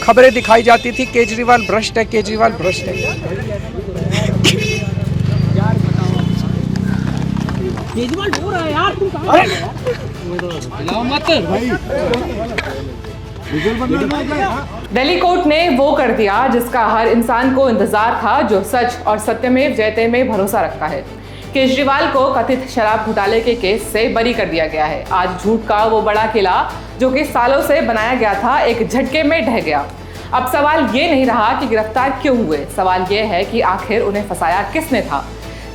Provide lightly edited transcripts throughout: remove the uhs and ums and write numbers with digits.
खबरें दिखाई जाती थी केजरीवाल भ्रष्ट है, केजरीवाल भ्रष्ट है। केजरीवाल हो रहा है यार, तुम कहाँ मत भाई। दिल्ली कोर्ट ने वो कर दिया जिसका हर इंसान को इंतजार था, जो सच और सत्यमेव जयते में भरोसा रखता है। केजरीवाल को कथित शराब घोटाले के केस से बरी कर दिया गया है। आज झूठ का वो बड़ा किला जो कि सालों से बनाया गया था, एक झटके में ढह गया। अब सवाल ये नहीं रहा कि गिरफ्तार क्यों हुए, सवाल ये है कि आखिर उन्हें फंसाया किसने था।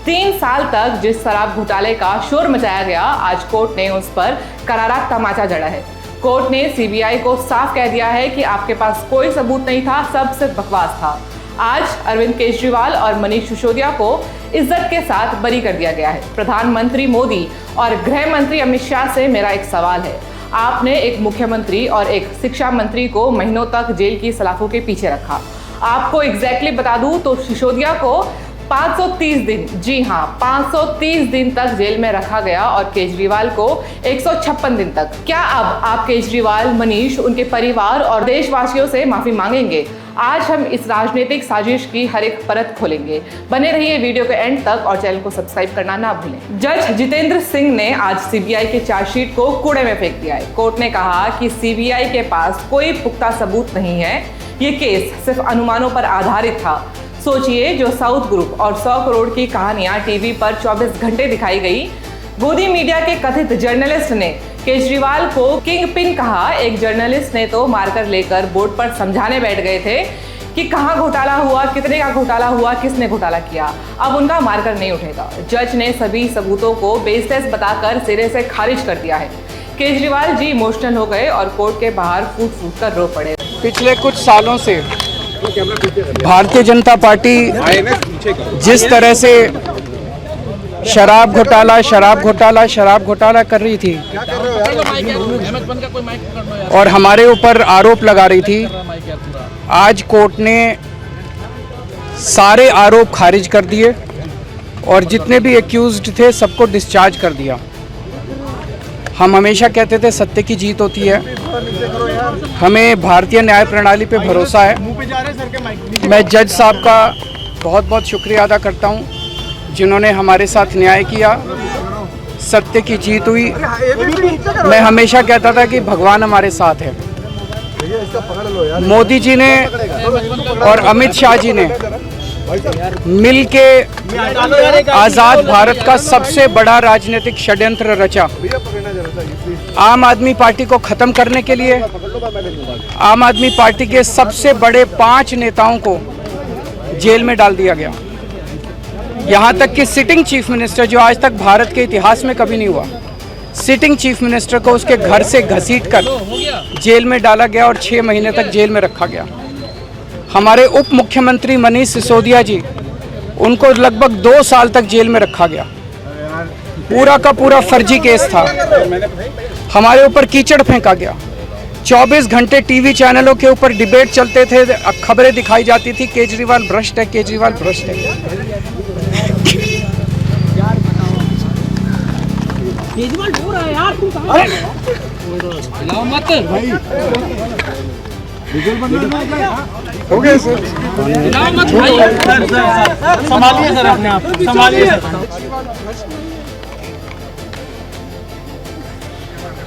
3 साल तक जिस शराब घोटाले का शोर मचाया गया, आज कोर्ट ने उस पर करारा तमाचा जड़ा है। कोर्ट ने सीबीआई को साफ कह दिया है कि आपके पास कोई सबूत नहीं था, सब सिर्फ बकवास था। आज अरविंद केजरीवाल और मनीष सिसोदिया को इज्जत के साथ बरी कर दिया गया है। प्रधानमंत्री मोदी और गृह मंत्री अमित शाह से मेरा एक सवाल है, आपने एक मुख्यमंत्री और एक शिक्षा मंत्री को महीनों तक जेल की सलाखों के पीछे रखा। आपको एग्जैक्टली बता दूं तो सिसोदिया को 530 दिन, जी हाँ 530 दिन तक जेल में रखा गया और केजरीवाल को 156 दिन तक। क्या अब आप केजरीवाल, मनीष, उनके परिवार और देशवासियों से माफी मांगेंगे? आज हम इस राजनीतिक साजिश की हर एक परत खोलेंगे। बने रहिए वीडियो के एंड तक और चैनल को सब्सक्राइब करना ना भूलें। जज जितेंद्र सिंह ने आज सीबीआई के चार्जशीट को कूड़े में फेंक दिया है। कोर्ट ने कहा कि सीबीआई के पास कोई पुख्ता सबूत नहीं है, ये केस सिर्फ अनुमानों पर आधारित था। सोचिए, जो साउथ ग्रुप और 100 करोड़ की कहानियां टीवी पर 24 घंटे दिखाई गई, गोदी मीडिया के कथित जर्नलिस्ट ने केजरीवाल को किंग पिन कहा। एक जर्नलिस्ट ने तो मारकर लेकर बोर्ड पर समझाने बैठ गए थे कि कहाँ घोटाला हुआ, कितने का घोटाला हुआ, किसने घोटाला किया। अब उनका मारकर नहीं उठेगा। जज ने सभी सबूतों को बेस्टेस बताकर सिरे से खारिज कर दिया है। केजरीवाल जी इमोशनल हो गए और कोर्ट के बाहर फूट फूट कर रो पड़े। पिछले कुछ सालों से भारतीय जनता पार्टी जिस तरह से शराब घोटाला कर रही थी और हमारे ऊपर आरोप लगा रही थी, आज कोर्ट ने सारे आरोप खारिज कर दिए और जितने भी एक्यूज्ड थे सबको डिस्चार्ज कर दिया। हम हमेशा कहते थे सत्य की जीत होती है, हमें भारतीय न्याय प्रणाली पे भरोसा है। मैं जज साहब का बहुत बहुत शुक्रिया अदा करता हूं जिन्होंने हमारे साथ न्याय किया, सत्य की जीत हुई। मैं हमेशा कहता था कि भगवान हमारे साथ है। मोदी जी ने और अमित शाह जी ने मिल के आज़ाद भारत का सबसे बड़ा राजनीतिक षड्यंत्र रचा। आम आदमी पार्टी को खत्म करने के लिए आम आदमी पार्टी के सबसे बड़े 5 नेताओं को जेल में डाल दिया गया। यहाँ तक कि सिटिंग चीफ मिनिस्टर, जो आज तक भारत के इतिहास में कभी नहीं हुआ, सिटिंग चीफ मिनिस्टर को उसके घर से घसीटकर जेल में डाला गया और 6 महीने तक जेल में रखा गया। हमारे उप मुख्यमंत्री मनीष सिसोदिया जी, उनको लगभग 2 साल तक जेल में रखा गया। पूरा का पूरा फर्जी केस था। हमारे ऊपर कीचड़ फेंका गया। 24 घंटे टीवी चैनलों के ऊपर डिबेट चलते थे, खबरें दिखाई जाती थी केजरीवाल भ्रष्ट है, केजरीवाल भ्रष्ट है। केजरीवाल हो रहा है यार, तुम कहाँ मत भाई। हो गया सर, मत भाई, संभालिए सर, अपने आप संभालिए।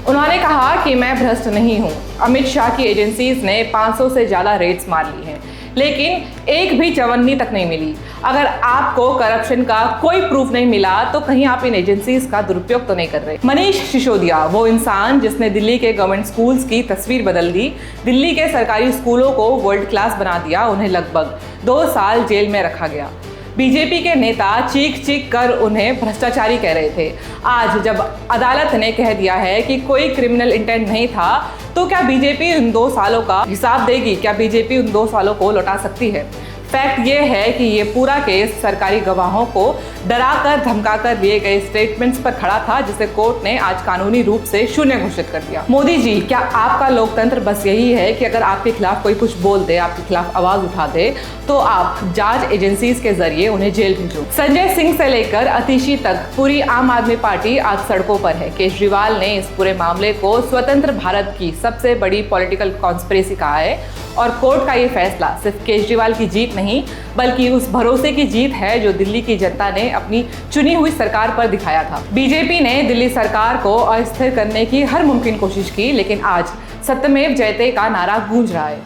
उन्होंने कहा कि मैं भ्रष्ट नहीं हूं। अमित शाह की एजेंसीज ने 500 से ज्यादा रेड्स मार ली हैं, लेकिन एक भी चवन्नी तक नहीं मिली। अगर आपको करप्शन का कोई प्रूफ नहीं मिला तो कहीं आप इन एजेंसीज का दुरुपयोग तो नहीं कर रहे। मनीष सिसोदिया, वो इंसान जिसने दिल्ली के गवर्नमेंट स्कूल्स की तस्वीर बदल दी, दिल्ली के सरकारी स्कूलों को वर्ल्ड क्लास बना दिया, उन्हें लगभग 2 साल जेल में रखा गया। बीजेपी के नेता चीख चीख कर उन्हें भ्रष्टाचारी कह रहे थे। आज जब अदालत ने कह दिया है कि कोई क्रिमिनल इंटेंट नहीं था, तो क्या बीजेपी उन 2 सालों का हिसाब देगी? क्या बीजेपी उन 2 सालों को लौटा सकती है? फैक्ट ये है कि ये पूरा केस सरकारी गवाहों को डराकर धमकाकर लिए गए स्टेटमेंट्स पर खड़ा था, जिसे कोर्ट ने आज कानूनी रूप से शून्य घोषित कर दिया। मोदी जी, क्या आपका लोकतंत्र बस यही है कि अगर आपके खिलाफ कोई कुछ बोल दे, आपके खिलाफ आवाज उठा दे, तो आप जांच एजेंसीज के जरिए उन्हें जेल भेजो? संजय सिंह से लेकर अतिशी तक पूरी आम आदमी पार्टी आज सड़कों पर है। केजरीवाल ने इस पूरे मामले को स्वतंत्र भारत की सबसे बड़ी पॉलिटिकल कॉन्स्पिरेसी कहा है और कोर्ट का ये फैसला सिर्फ केजरीवाल की जीत नहीं बल्कि उस भरोसे की जीत है जो दिल्ली की जनता ने अपनी चुनी हुई सरकार पर दिखाया था। बीजेपी ने दिल्ली सरकार को अस्थिर करने की हर मुमकिन कोशिश की, लेकिन आज सत्यमेव जयते का नारा गूंज रहा है।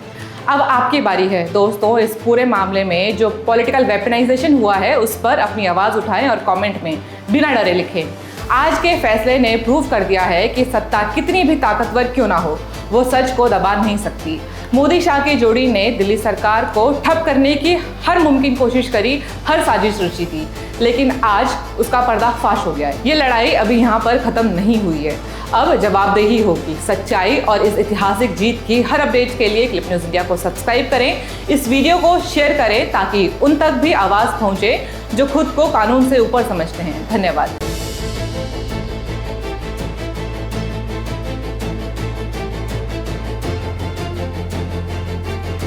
अब आपकी बारी है दोस्तों, इस पूरे मामले में जो पॉलिटिकल वेपनाइजेशन हुआ है उस पर अपनी आवाज़ उठाएं और कमेंट में बिना डरे लिखें। आज के फैसले ने प्रूव कर दिया है कि सत्ता कितनी भी ताकतवर क्यों ना हो, वो सच को दबा नहीं सकती। मोदी शाह की जोड़ी ने दिल्ली सरकार को ठप करने की हर मुमकिन कोशिश करी, हर साजिश रची थी, लेकिन आज उसका पर्दाफाश हो गया है। ये लड़ाई अभी यहाँ पर ख़त्म नहीं हुई है, अब जवाबदेही होगी। सच्चाई और इस ऐतिहासिक जीत की हर अपडेट के लिए क्लिप न्यूज़ इंडिया को सब्सक्राइब करें, इस वीडियो को शेयर करें ताकि उन तक भी आवाज़ पहुँचे जो खुद को कानून से ऊपर समझते हैं। धन्यवाद।